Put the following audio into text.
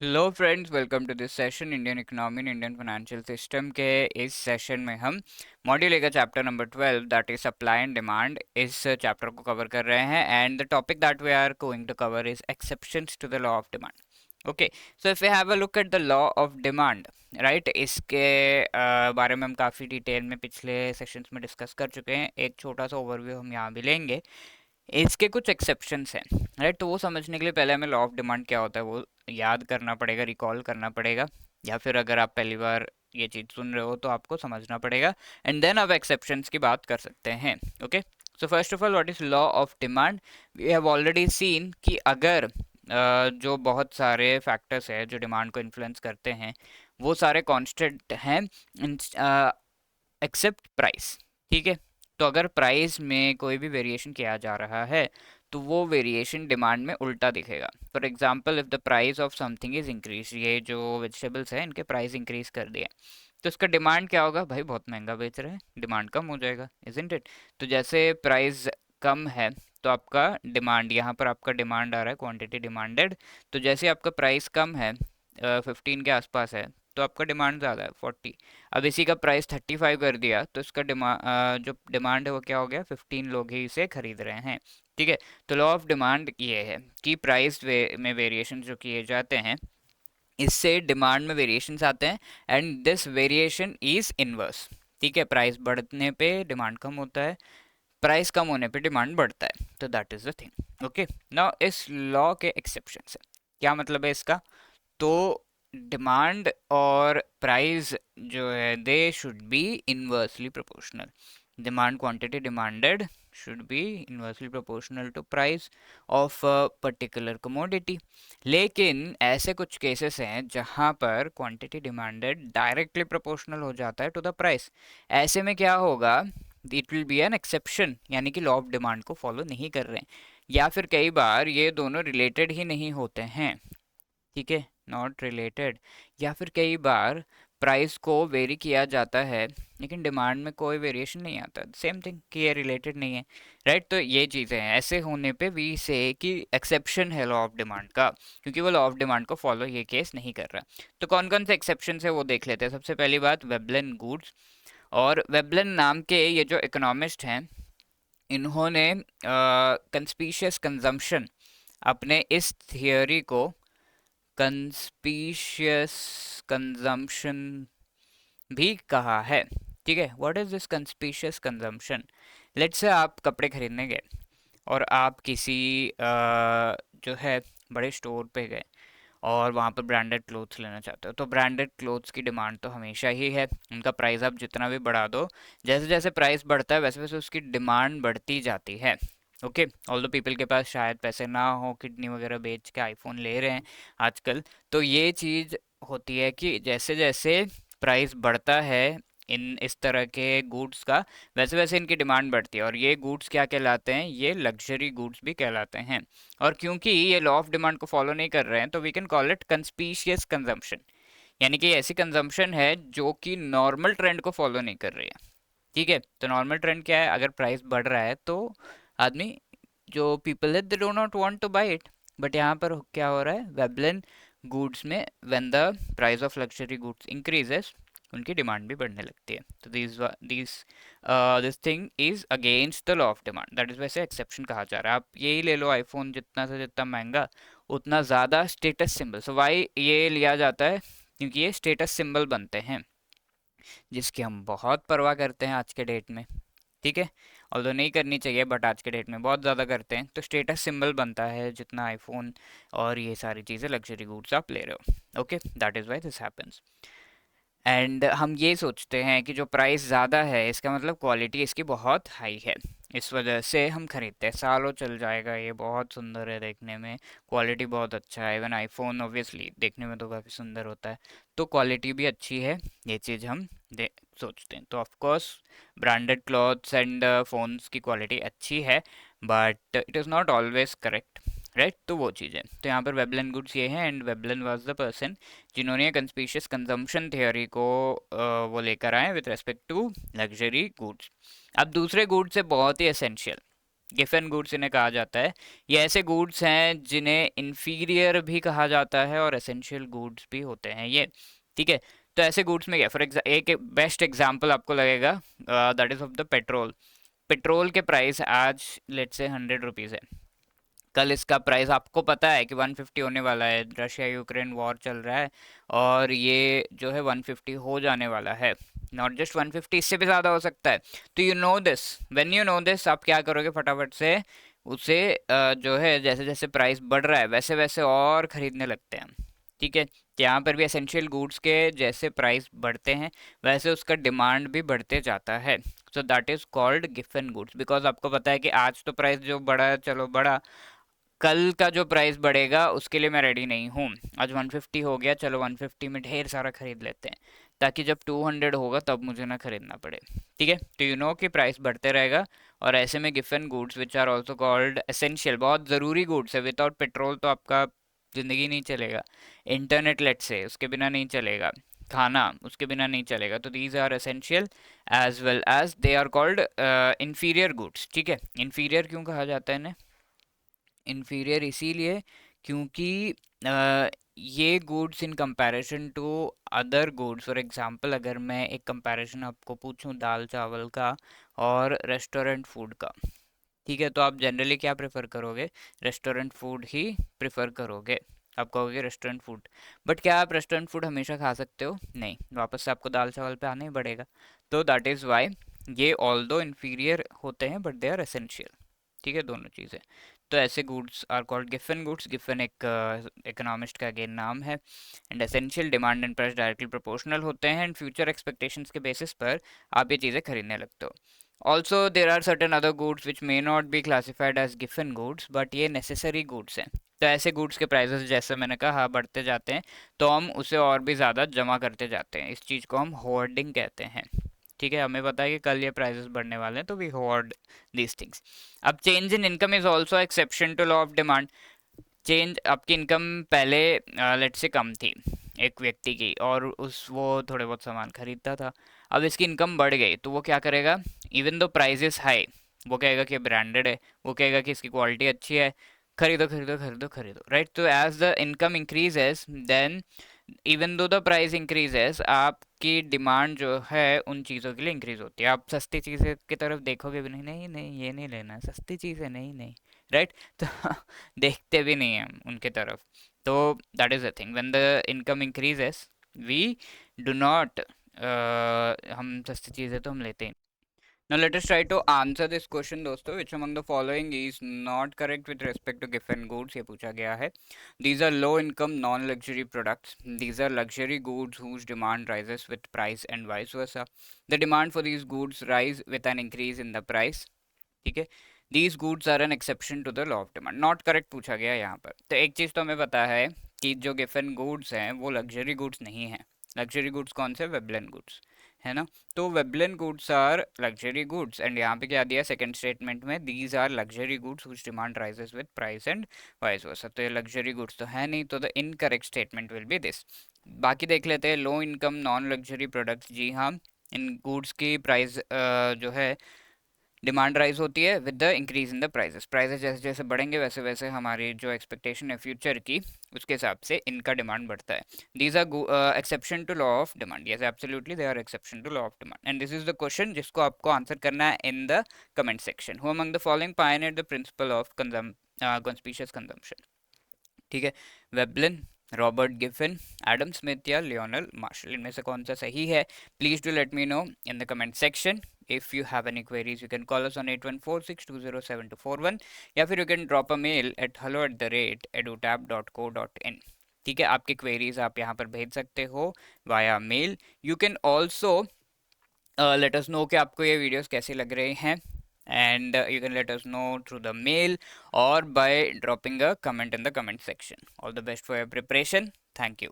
Hello friends, welcome to this session Indian economy and Indian financial system के। इस सेशन में हम मॉड्यूल ए का chapter number 12 that is supply and demand इस चैप्टर को कवर कर रहे हैं। And the topic that we are going to cover is exceptions to the law of demand. Okay, so if we have a look at the law of demand, right, इसके बारे में हम काफ़ी detail में पिछले सेशंस में discuss कर चुके हैं। एक छोटा सा ओवरव्यू हम यहाँ भी लेंगे। इसके कुछ एक्सेप्शंस हैं, राइट। तो वो समझने के लिए पहले हमें लॉ ऑफ डिमांड क्या होता है वो याद करना पड़ेगा, रिकॉल करना पड़ेगा, या फिर अगर आप पहली बार ये चीज़ सुन रहे हो तो आपको समझना पड़ेगा। एंड देन आप एक्सेप्शंस की बात कर सकते हैं। Okay, so first of all, what is law of demand? We have already seen कि अगर जो बहुत सारे फैक्टर्स हैं जो डिमांड को इन्फ्लुएंस करते हैं वो सारे कांस्टेंट हैं एक्सेप्ट प्राइस। ठीक है, तो अगर प्राइस में कोई भी वेरिएशन किया जा रहा है तो वो वेरिएशन डिमांड में उल्टा दिखेगा। For example, if the price of something is increase, ये जो वेजिटेबल्स हैं इनके प्राइस इंक्रीज कर दिए तो इसका डिमांड क्या होगा? भाई बहुत महंगा बेच रहे हैं, डिमांड कम हो जाएगा, इजंट इट? तो जैसे प्राइस कम है तो आपका डिमांड, यहाँ पर आपका डिमांड आ रहा है क्वांटिटी डिमांडेड, तो जैसे आपका प्राइस कम है 15 के आसपास है तो आपका डिमांड ज़्यादा है 40। अब इसी का प्राइस 35 कर दिया तो इसका जो डिमांड है वो क्या हो गया? 15 लोग ही इसे खरीद रहे हैं। ठीक है, तो लॉ ऑफ डिमांड ये है कि प्राइस में वेरिएशन जो किए जाते हैं इससे डिमांड में वेरिएशंस आते हैं and this variation is inverse. ठीक है, प्राइस बढ़ने पे डिमांड कम होता है, प्राइस कम होने पे डिमांड बढ़ता है, तो that is the thing. Okay, now इस लॉ के एक्सेप्शन है, क्या मतलब है इसका? तो डिमांड और प्राइस जो है they should be inversely proportional. Demand quantity demanded should be inversely proportional to price of a particular commodity। लेकिन ऐसे कुछ केसेस हैं जहां पर क्वांटिटी डिमांडेड डायरेक्टली प्रोपोर्शनल हो जाता है टू द प्राइस। ऐसे में क्या होगा? It will be an exception, यानी कि लॉ ऑफ डिमांड को फॉलो नहीं कर रहे हैं, या फिर कई बार ये दोनों रिलेटेड ही नहीं होते हैं। ठीक है, नॉट रिलेटेड, या फिर कई बार प्राइस को वेरी किया जाता है लेकिन डिमांड में कोई वेरिएशन नहीं आता, सेम थिंग कि ये रिलेटेड नहीं है, राइट। तो ये चीज़ें हैं, ऐसे होने पे वी से कि एक्सेप्शन है लॉ ऑफ डिमांड का, क्योंकि वो लॉ ऑफ डिमांड को फॉलो ये केस नहीं कर रहा। तो कौन कौन से एक्सेप्शन है वो देख लेते हैं। सबसे पहली बात, वेबलन गुड्स। और वेबलन नाम के ये जो इकोनॉमिस्ट हैं इन्होंने कंस्पीशियस कंजम्पशन अपने इस थियोरी को कंस्पीशियस कंजम्पशन भी कहा है। ठीक है, what is this conspicuous consumption? Let's say आप कपड़े खरीदने गए और आप किसी जो है बड़े स्टोर पे गए और वहाँ पर ब्रांडेड क्लोथ्स लेना चाहते हो, तो ब्रांडेड क्लोथ्स की डिमांड तो हमेशा ही है, उनका प्राइस आप जितना भी बढ़ा दो, जैसे जैसे प्राइस बढ़ता है वैसे वैसे उसकी डिमांड बढ़ती जाती है। ओके, ऑल दो पीपल के पास शायद पैसे ना हो, किडनी वगैरह बेच के आईफोन ले रहे हैं आजकल, तो ये चीज़ होती है कि जैसे जैसे प्राइस बढ़ता है इन इस तरह के गुड्स का वैसे वैसे इनकी डिमांड बढ़ती है, और ये गुड्स क्या कहलाते हैं? ये लग्जरी गुड्स भी कहलाते हैं। और क्योंकि ये लॉ ऑफ डिमांड को फॉलो नहीं कर रहे हैं तो we can call it conspicuous consumption, यानी कि ऐसी कंजम्पशन है जो कि नॉर्मल ट्रेंड को फॉलो नहीं कर रही है। ठीक है, तो नॉर्मल ट्रेंड क्या है? अगर प्राइस बढ़ रहा है तो आदमी, जो पीपल है, they do not want to buy it. But यहाँ पर क्या हो रहा है? वेबलन गुड्स में when the price of luxury goods increases उनकी डिमांड भी बढ़ने लगती है। तो this thing is against the law of demand, that is वैसे एक्सेप्शन कहा जा रहा है। आप यही ले लो, आईफोन जितना से जितना महंगा उतना ज़्यादा स्टेटस सिंबल। सो वाई ये लिया जाता है? क्योंकि ये स्टेटस सिंबल बनते हैं जिसकी हम बहुत परवाह करते हैं आज के डेट में। ठीक है, ऑल्दो नहीं करनी चाहिए बट आज के डेट में बहुत ज़्यादा करते हैं। तो स्टेटस सिंबल बनता है जितना आईफोन और ये सारी चीज़ें लग्जरी गुड्स आप ले रहे हो। Okay, that is why this happens. And हम ये सोचते हैं कि जो प्राइस ज़्यादा है इसका मतलब क्वालिटी इसकी बहुत हाई है, इस वजह से हम खरीदते हैं, सालों चल जाएगा, ये बहुत सुंदर है देखने में, क्वालिटी बहुत अच्छा है। इवन आईफोन ऑब्वियसली देखने में तो काफ़ी सुंदर होता है, तो क्वालिटी भी अच्छी है, ये चीज़ हम दे सोचते हैं। तो of course branded clothes and phones की क्वालिटी अच्छी है but it is not always correct, right. तो वो चीज़ है। तो यहाँ पर वेबलन गुड्स ये है and Veblen was the person जिन्होंने कंस्पीशियस कंजम्पशन थ्योरी को वो लेकर आए with respect to luxury goods. अब दूसरे गुड्स से बहुत ही एसेंशियल, गिफन गुड्स इन्हें कहा जाता है। ये ऐसे गुड्स हैं जिन्हें इंफीरियर भी कहा जाता है और एसेंशियल गुड्स भी होते हैं ये, ठीक है। तो ऐसे गुड्स में क्या, फॉर एक बेस्ट एग्जांपल आपको लगेगा, that is of the petrol. Petrol के प्राइस आज लेट्स से 100 रुपीज़ है। कल इसका प्राइस आपको पता है कि 150 होने वाला है, रशिया यूक्रेन वॉर चल रहा है और ये जो है 150 हो जाने वाला है। नॉट जस्ट 150, इससे भी ज़्यादा हो सकता है। तो you know this, when you know this आप क्या करोगे, फटाफट से उसे जो है जैसे जैसे प्राइस बढ़ रहा है वैसे वैसे और ख़रीदने लगते हैं, ठीक है। तो यहाँ पर भी एसेंशियल गुड्स के जैसे प्राइस बढ़ते हैं वैसे उसका डिमांड भी बढ़ते जाता है। So that is called Giffen goods, because आपको पता है कि आज तो प्राइस जो बढ़ा चलो बढ़ा, कल का जो प्राइस बढ़ेगा उसके लिए मैं रेडी नहीं हूँ। आज 150 हो गया, चलो 150 में ढेर सारा खरीद लेते हैं ताकि जब 200 होगा तब मुझे ना खरीदना पड़े, ठीक है। तो यू नो कि प्राइस बढ़ते रहेगा। और ऐसे में Giffen goods which are also called essential, बहुत ज़रूरी गुड्स है। विदाउट पेट्रोल तो आपका ज़िंदगी नहीं चलेगा, इंटरनेट लेट से उसके बिना नहीं चलेगा, खाना उसके बिना नहीं चलेगा। तो these are essential as well as they are called inferior goods, ठीक है। इंफीरियर क्यों कहा जाता है इन्हें इन्फीरियर? इसीलिए क्योंकि ये goods in comparison to other goods, for example अगर मैं एक कंपैरिजन आपको पूछूं दाल चावल का और रेस्टोरेंट फूड का, ठीक है, तो आप जनरली क्या प्रेफर करोगे? रेस्टोरेंट फूड ही प्रेफर करोगे, आप कहोगे रेस्टोरेंट फूड। बट क्या आप रेस्टोरेंट फूड हमेशा खा सकते हो? नहीं, वापस से आपको दाल चावल पे आना ही पड़ेगा। तो दैट इज़ वाई ये ऑल दो इन्फीरियर होते हैं बट दे आर एसेंशियल, ठीक है, दोनों चीज़ें। तो ऐसे goods are called Giffen goods. Giffen एक इकोनॉमिस्ट का अगेन नाम है। And essential, demand and price directly proportional होते हैं एंड फ्यूचर एक्सपेक्टेशंस के बेसिस पर आप ये चीज़ें खरीदने लगते हो। Also there are certain other goods which may not be classified as Giffen goods but ये नेसेसरी गुड्स हैं। तो ऐसे गुड्स के प्राइसेस जैसे मैंने कहा बढ़ते जाते हैं तो हम उसे और भी ज़्यादा जमा करते जाते हैं। इस चीज़ को हम होर्डिंग कहते हैं, ठीक है। हमें पता है कि कल ये प्राइसेस बढ़ने वाले हैं तो वी होर्ड दीज थिंग्स। अब change in income is also exception to law of demand. Change, आपकी इनकम पहले लेट से कम थी एक व्यक्ति की और उस वो थोड़े बहुत सामान खरीदता था। अब इसकी इनकम बढ़ गई तो वो क्या करेगा? Even though price is high, वो कहेगा कि ब्रांडेड है, वो कहेगा कि इसकी क्वालिटी अच्छी है, खरीदो खरीदो खरीदो खरीदो, राइट। तो as the income increases then even though the price increases, आपकी डिमांड जो है उन चीज़ों के लिए इंक्रीज होती है। आप सस्ती चीज़ें की तरफ देखोगे भी नहीं, नहीं नहीं ये नहीं लेना, सस्ती चीज़ है, नहीं नहीं, राइट। तो देखते भी नहीं हैं उनके तरफ। तो that is the thing, when the income increases we do not, हम सस्ती चीज़ें तो हम लेते ही। Now let us try to answer this question दोस्तों, which among the following is not correct with respect to given goods, ये पूछा गया है। These are low income non luxury products. These are luxury goods whose demand rises with price and vice versa. The demand for these goods rise with an increase in the price, ठीक है। These goods are an exception to the law of demand. Not correct पूछा गया यहाँ पर। तो एक चीज़ तो हमें पता है कि जो गिफन गुड्स हैं वो लग्जरी गुड्स नहीं हैं। लग्जरी गुड्स कौन से? वेबलन गुड्स, है ना। तो Veblen goods are luxury goods and यहाँ पे क्या दिया सेकंड स्टेटमेंट में? These are luxury goods which demand rises with price and vice versa. तो ये लग्जरी गुड्स तो है नहीं, तो the incorrect statement will be this. बाकी देख लेते हैं low income non luxury products. जी हाँ, इन गुड्स की प्राइस जो है डिमांड राइज होती है with the increase in the prices. Prices जैसे जैसे बढ़ेंगे वैसे वैसे हमारी जो एक्सपेक्टेशन है फ्यूचर की उसके हिसाब से इनका डिमांड बढ़ता है। These are exception to law of demand. Yes absolutely they are exception to law of demand and this is the question जिसको आपको आंसर करना है in the comment section. Who among the following pioneered the principle of conspicuous consumption, ठीक है। Veblen, Robert Giffen, Adam Smith या Lionel Marshall, इनमें से कौन सा सही है? Please do let me know in the comment section. If you have any queries, you can call us on 8146207241 या फिर you can drop a mail at hello@edutab.co.in, ठीक है। आपके queries आप यहाँ पर भेज सकते हो via mail. You can also let us know कि आपको ये videos कैसे लग रहे हैं and you can let us know through the mail or by dropping a comment in the comment section. All the best for your preparation. Thank you.